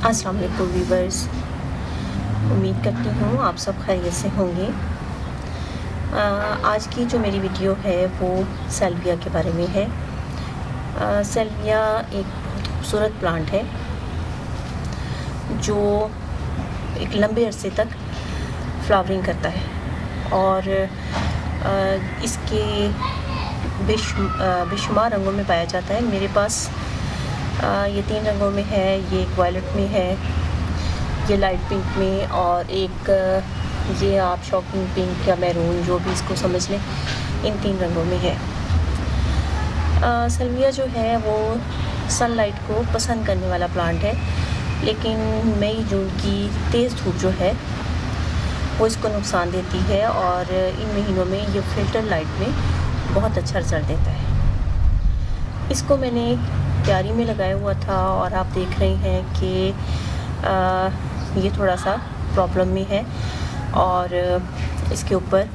अस्सलाम वालेकुम व्यूवर्स, उम्मीद करती हूँ आप सब खैरियत से होंगे। आज की जो मेरी वीडियो है वो सैल्विया के बारे में है। सैल्विया एक बहुत खूबसूरत प्लांट है जो एक लंबे अरसे तक फ्लावरिंग करता है और इसके बेशुमार रंगों में पाया जाता है। मेरे पास ये 3 रंगों में है, ये एक वायलेट में है, ये लाइट पिंक में और एक ये आप शॉकिंग पिंक या मैरून जो भी इसको समझ लें, इन 3 रंगों में है। सल्विया जो है वो सनलाइट को पसंद करने वाला प्लांट है, लेकिन मई जून की तेज़ धूप जो है वो इसको नुकसान देती है और इन महीनों में ये फिल्टर लाइट में बहुत अच्छा रिज़ल्ट देता है। इसको मैंने क्यारी में लगाया हुआ था और आप देख रहे हैं कि ये थोड़ा सा प्रॉब्लम में है और इसके ऊपर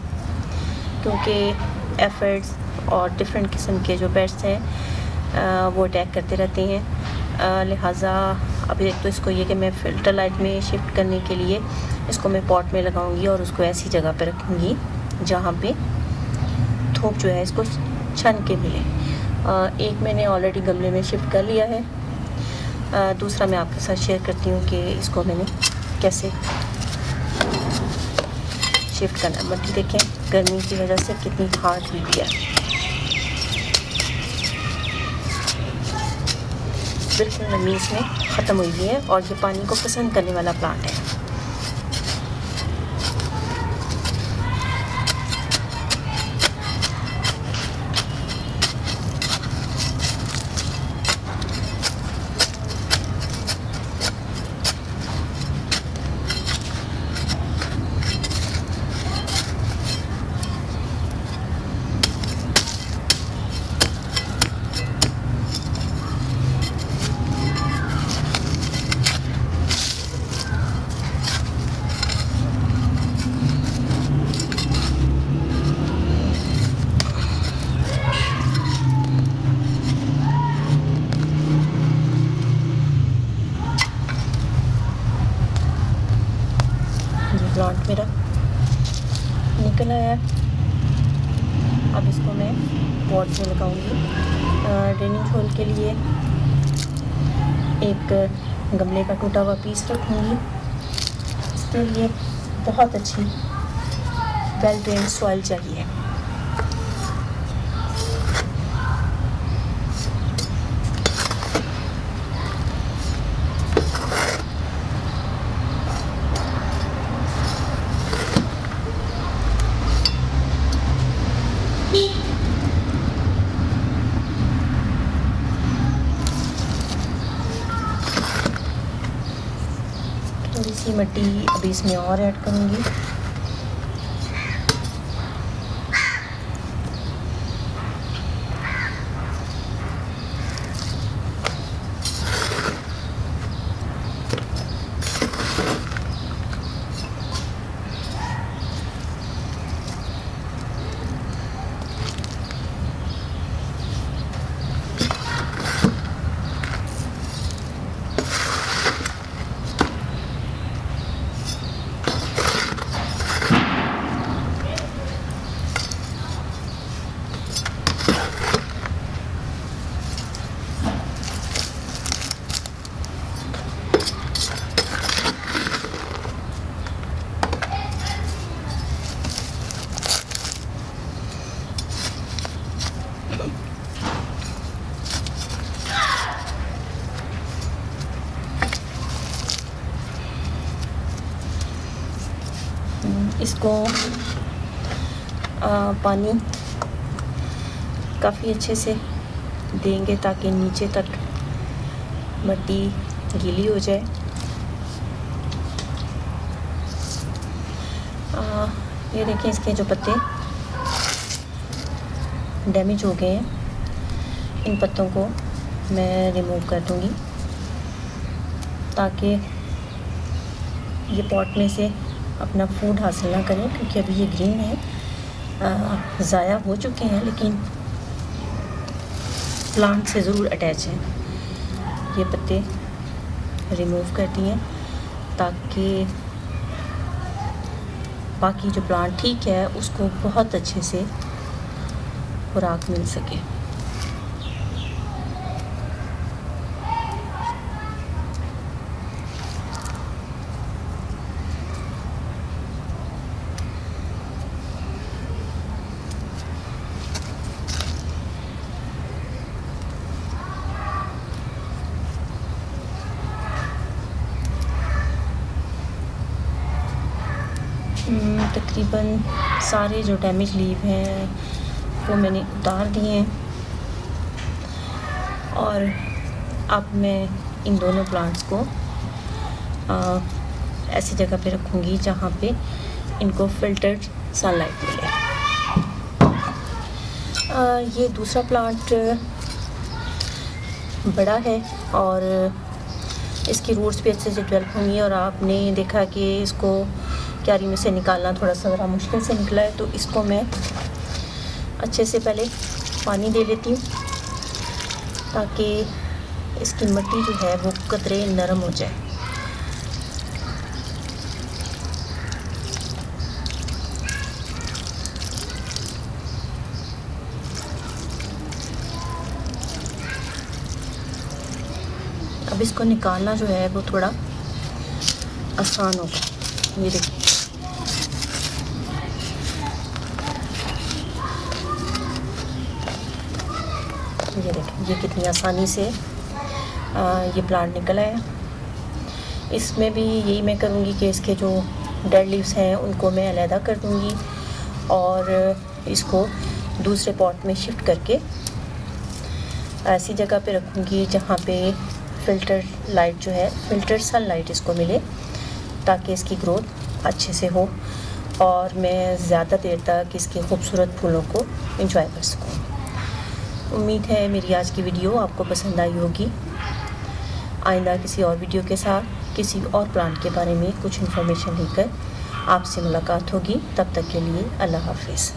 क्योंकि एफर्ट्स और डिफरेंट किस्म के जो पेट्स हैं वो अटैक करते रहते हैं, लिहाजा अभी एक तो इसको ये कि मैं फ़िल्टर लाइट में शिफ्ट करने के लिए इसको मैं पॉट में लगाऊंगी और उसको ऐसी जगह पर रखूँगी जहाँ पे धूप जो है इसको छन के मिले। एक मैंने ऑलरेडी गमले में शिफ्ट कर लिया है, दूसरा मैं आपके साथ शेयर करती हूँ कि इसको मैंने कैसे शिफ्ट करना है। मट्टी देखें गर्मी की वजह से कितनी हार्ड हुई है, बिल्कुल नमी इसमें ख़त्म हुई है और ये पानी को पसंद करने वाला प्लांट है। प्लांट मेरा निकल आया है, अब इसको मैं पॉट में लगाऊंगी। ड्रेनिंग होल के लिए एक गमले का टूटा हुआ पीस रखूंगी। इसके लिए बहुत अच्छी वेल ड्रेन्ड सॉइल चाहिए। थोड़ी सी मिट्टी अभी इसमें और ऐड करूँगी। इसको पानी काफ़ी अच्छे से देंगे ताकि नीचे तक मिट्टी गीली हो जाए। ये देखें इसके जो पत्ते डैमेज हो गए हैं, इन पत्तों को मैं रिमूव कर दूंगी ताकि ये पॉट में से अपना फूड हासिल ना करें, क्योंकि अभी ये ग्रीन है, ज़ाया हो चुके हैं लेकिन प्लांट से ज़रूर अटैच हैं। ये पत्ते रिमूव कर दी हैं ताकि बाकी जो प्लांट ठीक है उसको बहुत अच्छे से खुराक मिल सके। तकरीबन सारे जो डैमेज लीव हैं वो मैंने उतार दिए हैं और अब मैं इन दोनों प्लांट्स को ऐसी जगह पे रखूँगी जहाँ पे इनको फिल्टर्ड सनलाइट मिले। ये दूसरा प्लांट बड़ा है और इसकी रूट्स भी अच्छे से डेवलप होंगी और आपने देखा कि इसको क्यारी में से निकालना थोड़ा सा ज़रा मुश्किल से निकला है, तो इसको मैं अच्छे से पहले पानी दे लेती हूँ ताकि इसकी मिट्टी जो है वो कतरे नरम हो जाए। अब इसको निकालना जो है वो थोड़ा आसान होगा। ये देखिए, ये कितनी आसानी से ये प्लांट निकल आया। इसमें भी यही मैं करूँगी कि इसके जो डेड लीव्स हैं उनको मैं अलहदा कर दूँगी और इसको दूसरे पॉट में शिफ्ट करके ऐसी जगह पे रखूँगी जहाँ पे फ़िल्टर लाइट जो है, फ़िल्टर सनलाइट इसको मिले ताकि इसकी ग्रोथ अच्छे से हो और मैं ज़्यादा देर तक इसके खूबसूरत फूलों को एंजॉय कर सकूँ। उम्मीद है मेरी आज की वीडियो आपको पसंद आई होगी। आइंदा किसी और वीडियो के साथ किसी और प्लांट के बारे में कुछ इन्फॉर्मेशन लेकर आपसे मुलाकात होगी। तब तक के लिए अल्लाह हाफ़िज़।